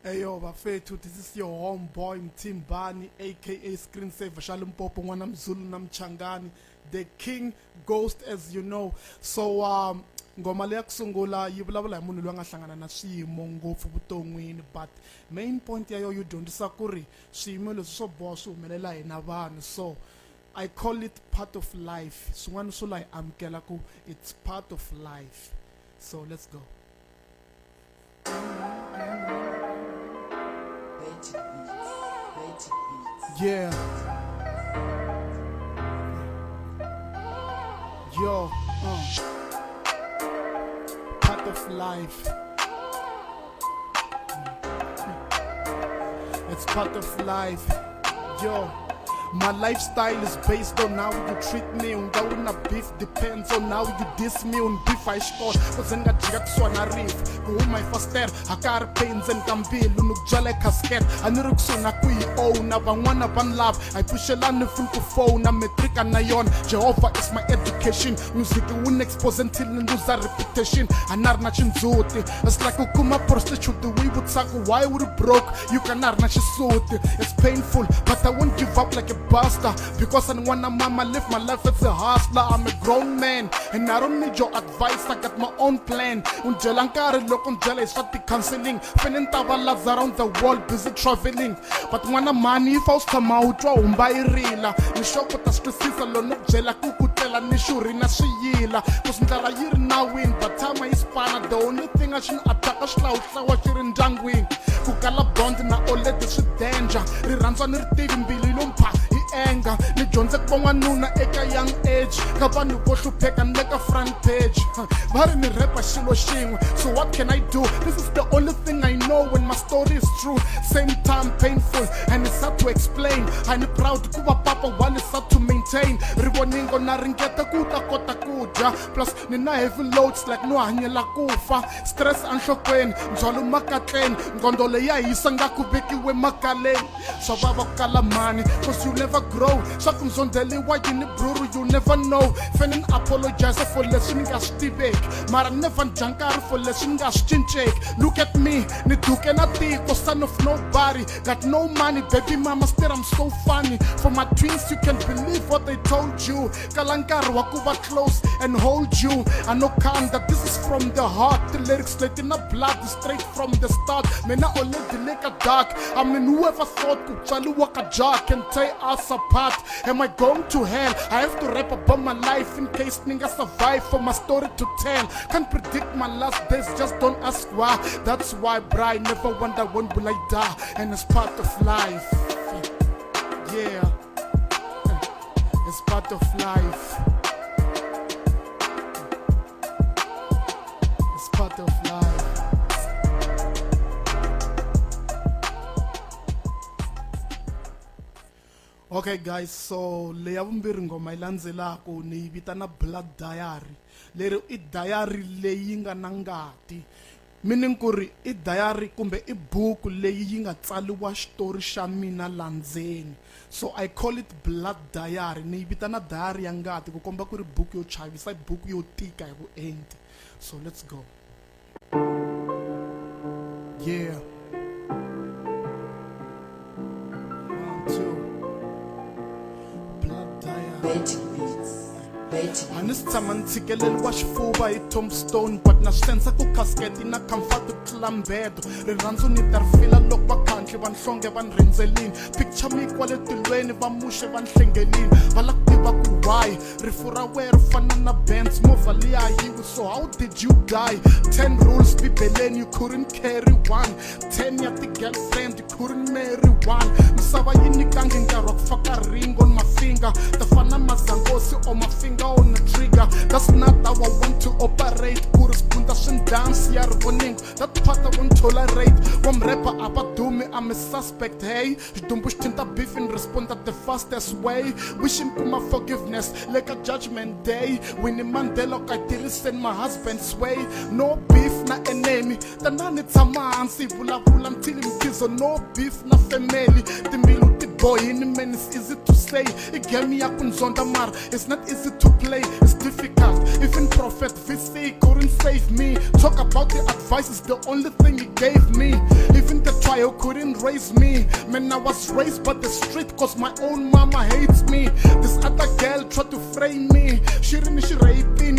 Hey yo, bafethu, this is your homeboy Mthimbani, aka Screensaver Shalimpopo Nwana Mzulu Namchangani, the king ghost as you know. So ngoma leya kusungula yi vulavula hi munhu loyi a nga hlangana na swiyimo ngopfu vuton'wini, but main point ya yo yi dyondzisa ku ri swiyimo leswi swo boha swi humelela hina vanhu. So I call it part of life. Swin'wana swo la hi amukela ku it's part of life. So let's go. Yeah. Yo, part of life. It's part of life. Yo, my lifestyle is based on how you treat me. Ungawina beef depends on how you diss me. Un beef I score, kuzenga jiga kuswana reef. Kuhuma ifaster, hakar pains and kambil. Unukjale casket, aniruksuna kui own. Abangwana ban love, I push a land full to phone. I'm metric and nayon. Jehovah is my education. Music won't expose until lose a reputation. Anarna chinzuti. It's like ukuma prostitute. The way would sack why would it broke? You can arna chisuti. It's painful, but I won't give up like a bastard, because I wanna mama live my life as a hustler. I'm a grown man and I don't need your advice. I got my own plan. Unjelankari look unjela is the counseling. Feeling tabalas around the world, busy traveling. But when I'm money, if I was come out, umbai rila. Ni shock with the stresses alone, jela kukutela ni shuri na shiyila. Cause ndala yiri na win, but time is pana. The only thing I should attack a slout, so I shouldn't jangwing. Kukala bond na ole this is danger. Riranza nirtivi mbili lumpa. Anger, ni jonze kwa nuna eka young age. Kabanu boshu peka neka front page. Bari ni repa shilo shingwe. So what can I do? This is the only thing I know when my story is true. Same time painful and it's hard to explain. I'm proud kuba papa while it's hard to maintain. Riboningo na ringeta kuta kota kuja. Plus nina heavy loads like no hanyela kufa. Stress anshokwen, njolu makatlen. Ngondole ya isanga kubeki we makalen. So baba kalamani, cause you never grow. Shakumzondeli why you need bruru, you never know. Fenin apologize for listening as Steve. Mara never jankar for listening as Chinchek. Look at me, ni duke na tiko, son of nobody. Got no money, baby mama, still I'm so funny. For my twins, you can't believe what they told you. Kalankar wakuba close and hold you. I know that this is from the heart. The lyrics let in the blood straight from the start. Mena ole dileka dark. I mean whoever thought kuchalu waka jar can tear us apart. Am I going to hell? I have to rap about my life in case nigga survive for my story to tell. Can't predict my last days, just don't ask why. That's why I never wonder when will I die. And it's part of life. Yeah, it's part of life. It's part of life. Okay guys, so leya vumbirhi ngoma ilandzelaka ni vitana Blood Diary. Leri I diary leyi nga na ngati. Meaning ku ri I diary kumbe I book leyi yi nga tsaliwa xitori xa mina landzeni. So I call it Blood Diary. Ni vitana diary ya ngati ku komba ku ri book yo chavisa, book yo tika hi vuenti. So let's go. Yeah. 1, 2. Anisitshama ni tshikeleliwa xifuva hi tombstone, but na swi endza ku casket na comfort tlambedo. Rirhandzu ni ta ri fila loko vakhandli va nhlonge va ni rindzelini. Picture me kwale tilweni va muxe va ni hlengelini. Va la ku tiva ku why rifu ra we ri fana na bands movha liya yiwe. So how did you die? 10 rules bibeleni, you couldn't carry one. 10 ya ti-girlfriend, you couldn't marry one. Misava yi nikangi nkarhi wa ku faka ring on my finger. Ta fana mazangosi on my finger on the trigger. That's not how I want to operate. Kurespunda shin dance ya rivoningo. That part I won't tolerate. Wam rapper abadumi, I'm a suspect. Hey, xidumbu xithinta beef and respond at the fastest way. Wishing kuma forgiveness like a judgment day. Winnie Mandela I listen my husband's way. No beef na enemy. Tanani tamansi vulavula until mkizo. No beef na family. Timbilu boy in man it's easy to say. It gave me a kunzonda mar. It's not easy to play. It's difficult. Even Prophet VC couldn't save me. Talk about the advice is the only thing he gave me. Even the try who couldn't raise me. Man, I was raised by the street cause my own mama hates me. This other girl tried to frame me. She raping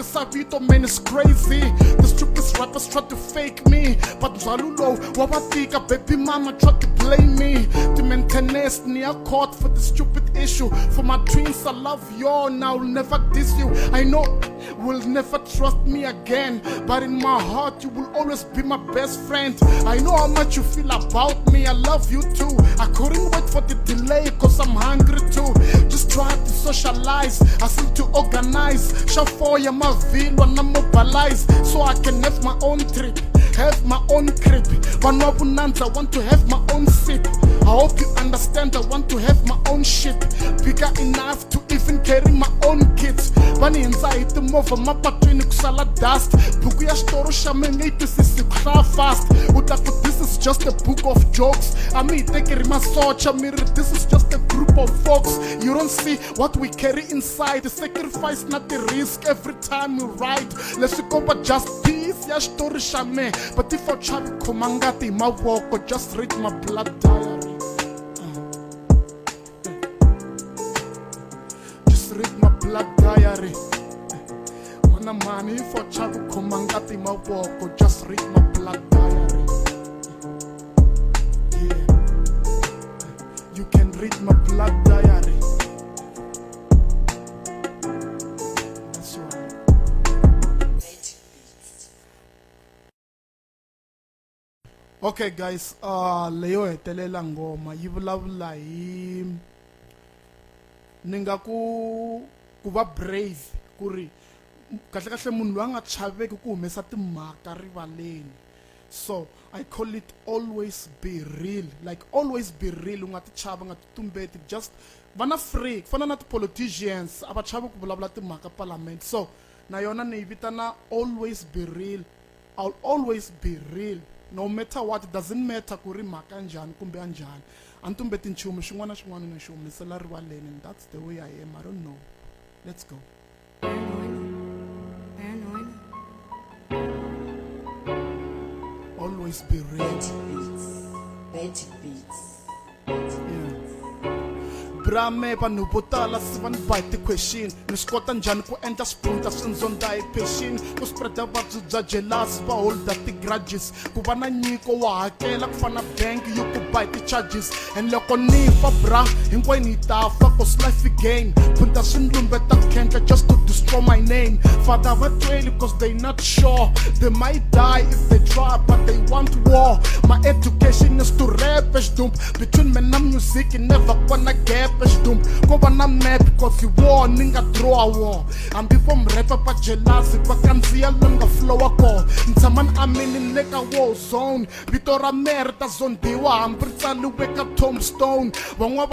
Sabito, man, is crazy. The stupidest rappers tried to fake me, but Zalulo, Wabatika, baby mama tried to blame me. To maintain near court for the stupid issue. For my dreams, I love you, and I'll never diss you. I know will never trust me again, but in my heart you will always be my best friend. I know how much you feel about me, I love you too. I couldn't wait for the delay cause I'm hungry too. Just try to socialize, I seem to organize. Shafoya my veil when I'm mobilized, so I can have my own trip, have my own crib. Vanwabunanza, I want to have my own sip. I hope you understand, I want to have my own shit, bigger enough to even carry my own kids. Vani anxiety mova mapatwini kusala dust. Buku ya storo shamengaiti sisi kusha fast. Utaku, this is just a book of jokes. Ami itekeri masocha mirror, this is just a group of folks. You don't see what we carry inside. The sacrifice, not the risk every time we ride. Let's go but just peace, ya story shame. But if I try to komangati my walk or just read my blood diary. Read my blood diary. When I'm money for travel, komangati my walk or just read my blood diary. Yeah, you can read my blood diary. That's right. Okay guys, leyo hetelela ngoma yi vulavula hi ninga ku va brave ku ri kahle kahle munhu loyi a nga chaveki ku humesa timhaka rivaleni. So I call it always be real, like always be real. U nga ti chava, nga ti tumbeti, just vana free ku fana na ti-politicians a va chavi ku vulavula timhaka parliament. So na yona ni yi vitana always be real. I'll always be real no matter what. It doesn't matter ku ri mhaka njhani kumbe a njhani. Antumbeti nchumu xin'wana na xin'wana na xi humesela rivaleni, and that's the way I am. I don't know. Let's go. Paranoid. Always be real. Magic beats. Yeah. Brame vanhu vo tala se va ni ba hi ti-question, ni swi kota njhani ku endla spunta swi ndzondza hi passion, ku spreada vuvabyi bya jealous, va holda ti-grudges, ku va na nyiko wa hakela ku fana bank yo ku ba hi ti-charges. And loko ni fa bra hinkwenu hi ta fa cause life again, punta swi ni lumbeta khenhla just to destroy my name. Father va tweli cause they not sure, they might die if they try but they want war. My education is to rap dump between me na music, never gonna gap. Go on a map because you war ninga draw a war. And before mrepa pa jealousy pa kanzia lunga flow ako. Ntaman amin in like a war zone. Vitora merta zondiwa ambrita luweka tombstone. Wangwa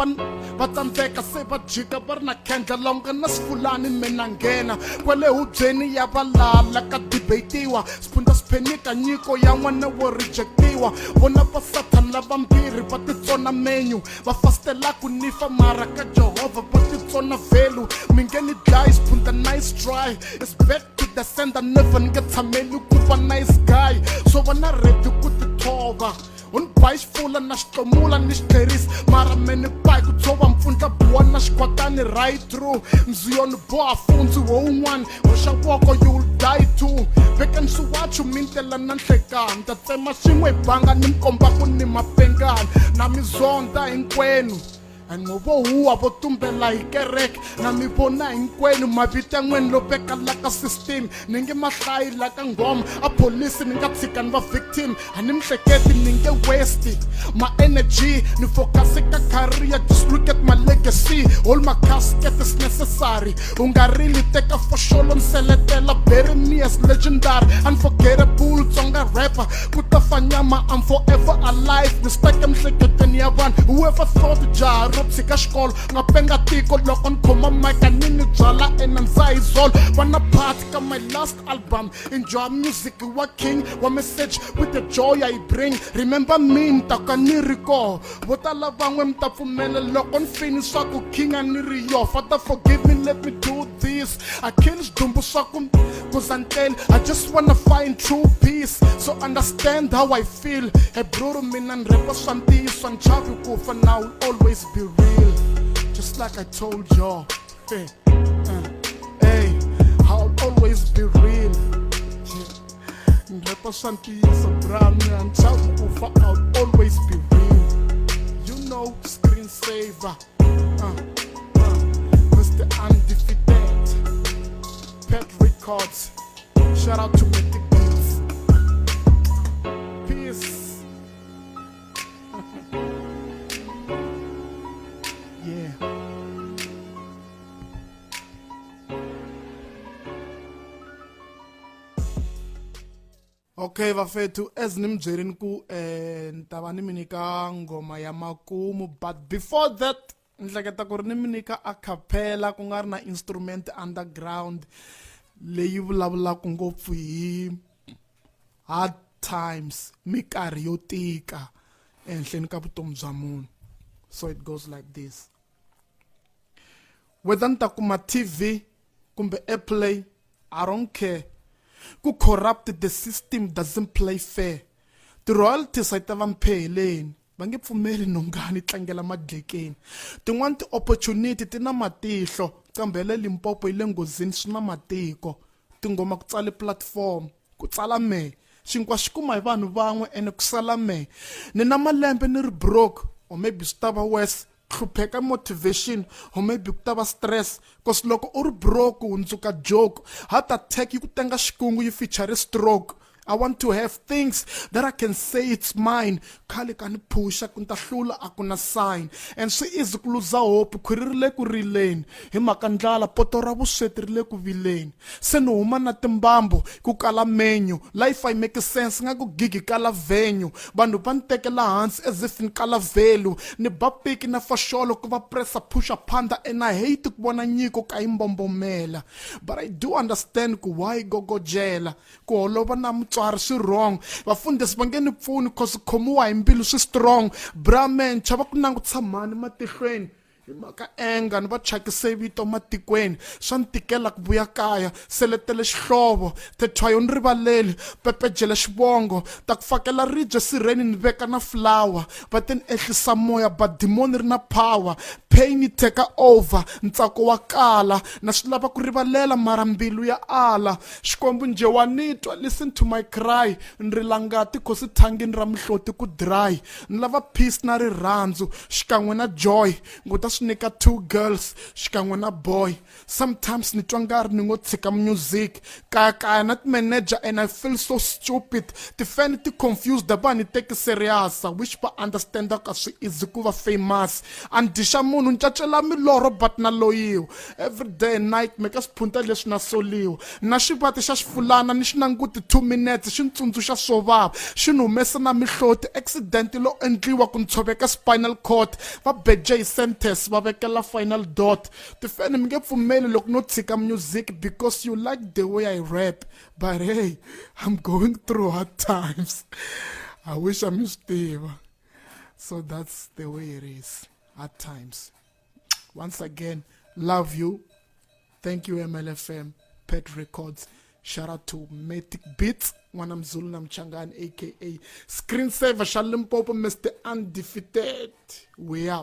vatambeka se va jika barna kenda longa na sfulani menangena. Kwele ujeni ya balala ka debatiwa. Spunda spenika nyiko ya wana wo rejectiwa. Wona pa satan la vampiri pa titsona menu. Va fastela kunifa Maraka Jehovah, but it's on a value. Mingeni guys, put a nice try. It's back to the sender, never get a melu, a nice guy. So when I read you put the toga. Un pais full and ashtomula nishteris. Mara mene pai kutoba mfunda buana shkwatani right through. Mzion boa funzi wo one. Washa wako you'll die too. Vekan suwachu mintela nantekan. Tatsema shimwe banga nimkomba kuni mapengan. Na mizonda inkwenu. And ngovo huwa votumbela hikerek na mivona hinkwenu mavita n'wenu lo veka laka system. Ninge mahlayi laka ngoma a police ni nga tshika ni va victim, a ni mihleketi ni nge waste my energy ni focus ka career. Just look at my legacy, all my casket is necessary. U nga really teka for sure lo nseletela, bury me as legendary, unforgettable tsonga rapper kuta fanyama. I'm forever alive, ni steka mihleketeni ya vanhu. Whoever thought jaro swo tshika xikolo nga penga tiko loko ni khoma mic a ni ni byala enandzayizolo vana party ka my last album enjoy music wa king wa message with the joy I bring remember me ni ta ka ni ri koho vo tala van'we mi ta pfumela loko ni finisha ku king a ni ri yo father forgive me let me do this I kill xidumbu swa ku kuzantele I just wanna find true peace so understand how I feel hey brother mina ni repa swa ntiyiso ni chavi ku fa now will always be real just like I told y'all hey, hey I'll always be real ni repa swa ntiyiso bra mina ni chavi ku fa I'll always be real you know screensaver Mr. Undefeated Pet Records shout out to Mythic Beats peace yeah okay vafethu as ni mi byerini ku ni ta va ni mi nyika ngoma ya makumu but before that ni hleketa ku ri ni mi nyika a cappella ku nga ri na instrument underground leyi vulavulaka ngopfu hi hard times minkarhi yo tika ehenhleni ka vutomi bya munhu so it goes like this whether ni ta kuma TV kumbe airplay I don't care ku corrupt the system doesn't play fair ti-royalties a yi ta va mipheleni va nge pfumeli nhongani tlangela madlekeni tin'wani ti-opportunity ti na matihlo kambe le Limpopo yi le nghozini swi na matiko tingoma ku tsale platform ku tsala mehe xinkwa xi kuma hi vanhu van'we ene ku sala mehe ni na malembe ni ri broke or maybe swi ta va worse hlupheka motivation or maybe ku ta va stress cause loko u ri broke hundzuka joke heart attack yi ku tenga xikungu yi feature stroke I want to have things that I can say it's mine khale ka ni phusha ku ni ta hlula a ku na sign and swi easy ku luza hope khwiri ri le ku rileni hi mhaka ndlala poto ra vusweti ri le ku vileni se ni huma na timbambo ku kala menu life I make sense nga ku gigi kala venue vanhu va ni tekela hansi as if ni kala value ni ba piki na foxolo ku va pressa pusha phanda and I hate ku vona nyiko ka yi mbombomela but I do understand ku why gogojela ku holova na mutswari swi wrong vafundhisi va nge ni pfuni cause khomiwa hi mbilu swi strong bra man chava ku langutisa mhani matihlweni hi mhaka enga ni va thyakise vito matikweni swa ni tikela ku vuya kaya seletele xihlovo tethwayo ni rivaleli pepejele xivongo ta ku fakela ribye sirheni ni veka na flower va ti ni ehlisa moya but demoni ri na power pain yi take over ntsako wa kala na swi lava ku rivalela mara mbilu ya ala xikwembu nje wa nitwa listen to my cry ni rila ngati khosi thangini ra mihloti ku dry ni lava peace na rirhandzu xikan'we na joy nguta swi nyika 2 girls xikan'we na boy sometimes ni twa ngari ni ngo tshika music kaya na ti-manager and I feel so stupid tifani ti-confused va ni teki serious which va understanda ka swi easy ku va famous andisha munhu ncacela milorho but na loyiwa everyday night meka swiphunta leswi na soliwa na xivati xa xifulana ni xi nanguti 2 minutes xi ni tsundzuxa swo vava xi ni humesa na mihloti accident lo endliwa ku ni tshoveka spinal cord va beje hi sentence va vekela final dot tifani mi nge pfumeli loko no tshika music because you like the way I rap but hey I'm going through hard times I wish I'm Steve so that's the way it is at times. Once again, love you. Thank you, MLFM, Pet Records. Shout out to Mythic Beats, Wanam Zulu Namchangan, aka Screensaver, Shalimpopo, Mr. Undefeated. We out.